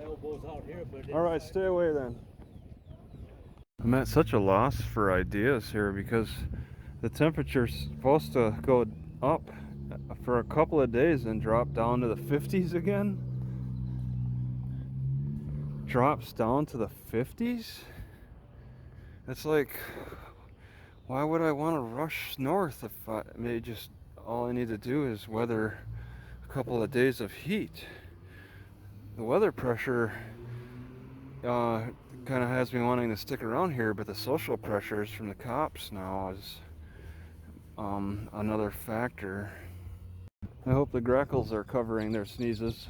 elbows out here, but All right, stay away then. I'm at such a loss for ideas here because the temperature's supposed to go up for a couple of days and drop down to the 50s again. Drops down to the 50s? It's like, why would I want to rush north if maybe just all I need to do is weather a couple of days of heat? The weather pressure kind of has me wanting to stick around here, but the social pressures from the cops now is another factor. I hope the grackles are covering their sneezes.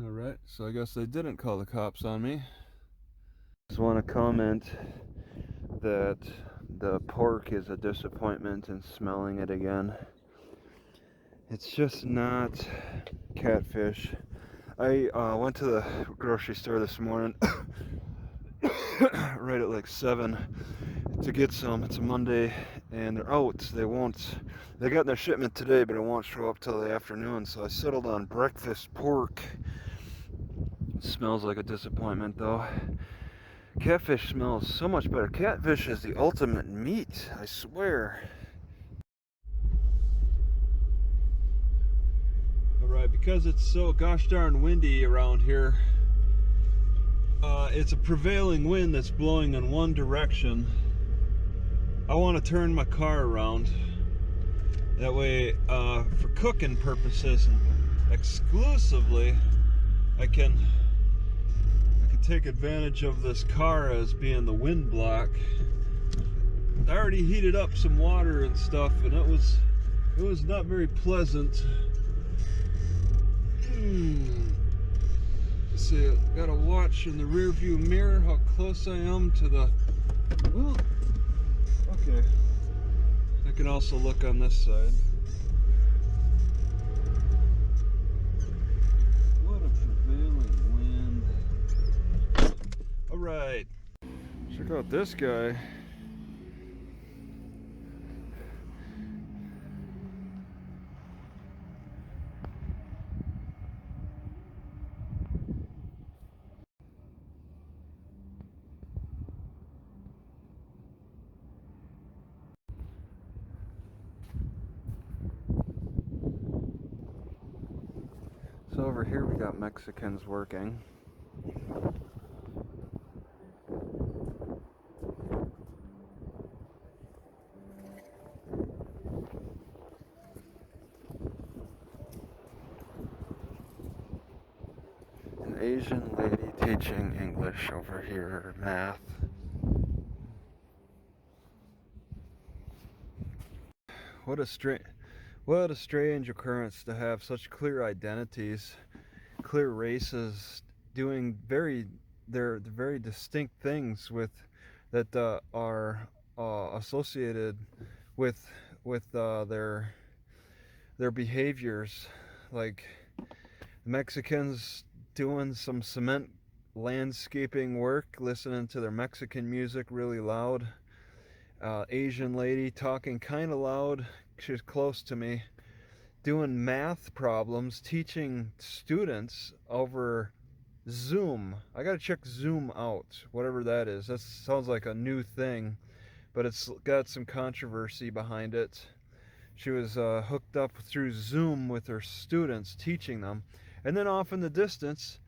Alright, so I guess they didn't call the cops on me. Just want to comment that the pork is a disappointment in smelling it again. It's just not catfish. I went to the grocery store this morning right at like 7 to get some. It's a Monday and they're out. They got their shipment today, but it won't show up till the afternoon, so I settled on breakfast pork. It smells like a disappointment though. Catfish smells so much better. Catfish is the ultimate meat, I swear. Alright, because it's so gosh darn windy around here, it's a prevailing wind that's blowing in one direction. I want to turn my car around. That way, for cooking purposes and exclusively, I can take advantage of this car as being the wind block. I already heated up some water and stuff, and it was not very pleasant. See, I gotta watch in the rear view mirror how close I am to the. Well, okay. I can also look on this side. What a prevailing wind. Alright. Check out this guy. So over here we got Mexicans working. An Asian lady teaching English over here, math. What a strange occurrence to have such clear identities, clear races, doing very distinct things that are associated with their behaviors. Like Mexicans doing some cement landscaping work, listening to their Mexican music really loud. Asian lady talking kind of loud, she's close to me, doing math problems, teaching students over Zoom. I gotta check Zoom out, whatever that is. That sounds like a new thing, but it's got some controversy behind it. She was hooked up through Zoom with her students, teaching them. And then off in the distance,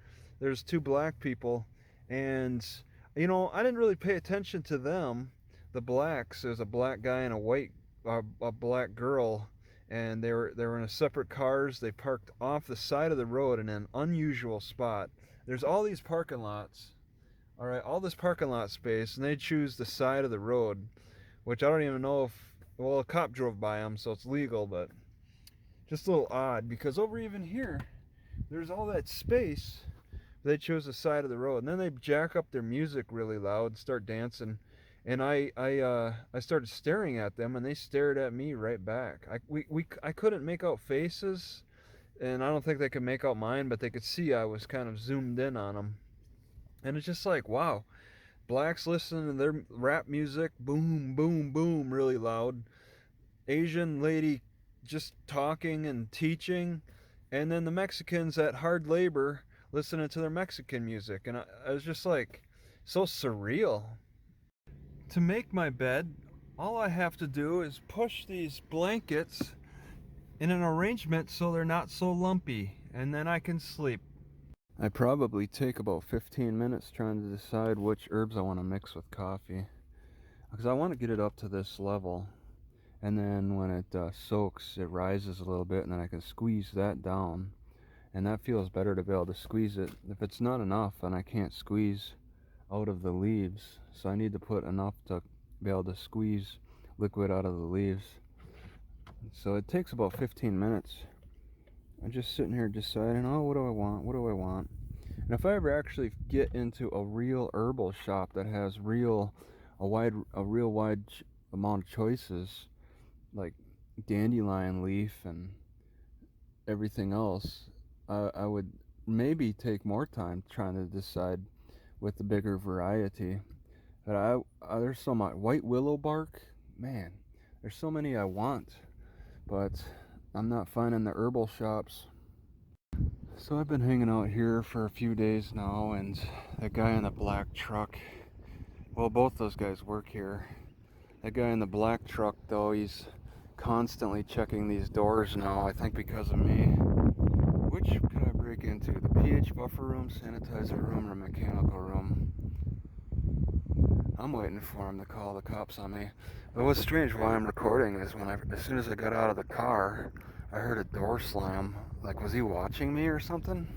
there's two black people, and I didn't really pay attention to them. The blacks, there's a black guy and a black girl, and they were in a separate cars. They parked off the side of the road in an unusual spot. There's all these parking lots, all right, all this parking lot space, and they choose the side of the road, which I don't even know if, well, a cop drove by them, so it's legal, but just a little odd, because over even here, there's all that space. They chose the side of the road, and then they jack up their music really loud and start dancing. And I started staring at them, and they stared at me right back. I couldn't make out faces, and I don't think they could make out mine, but they could see I was kind of zoomed in on them. And it's just like, wow, blacks listening to their rap music, boom, boom, boom, really loud. Asian lady just talking and teaching, and then the Mexicans at hard labor listening to their Mexican music. And I was just like, so surreal. To make my bed, all I have to do is push these blankets in an arrangement so they're not so lumpy, and then I can sleep. I probably take about 15 minutes trying to decide which herbs I want to mix with coffee, because I want to get it up to this level, and then when it soaks, it rises a little bit, and then I can squeeze that down, and that feels better to be able to squeeze it. If it's not enough, then I can't squeeze out of the leaves, so I need to put enough to be able to squeeze liquid out of the leaves. So it takes about 15 minutes. I'm just sitting here deciding, oh, what do I want? What do I want? And if I ever actually get into a real herbal shop that has a real wide amount of choices, like dandelion leaf and everything else, I would maybe take more time trying to decide with the bigger variety. But there's so much white willow bark, man. There's so many I want, but I'm not finding the herbal shops. So I've been hanging out here for a few days now, and that guy in the black truck, well, both those guys work here. That guy in the black truck, though, he's constantly checking these doors now, I think because of me. Which could I break into? The pH buffer room, sanitizer room, or mechanical room? I'm waiting for him to call the cops on me. But what's strange why I'm recording is as soon as I got out of the car, I heard a door slam. Like, was he watching me or something?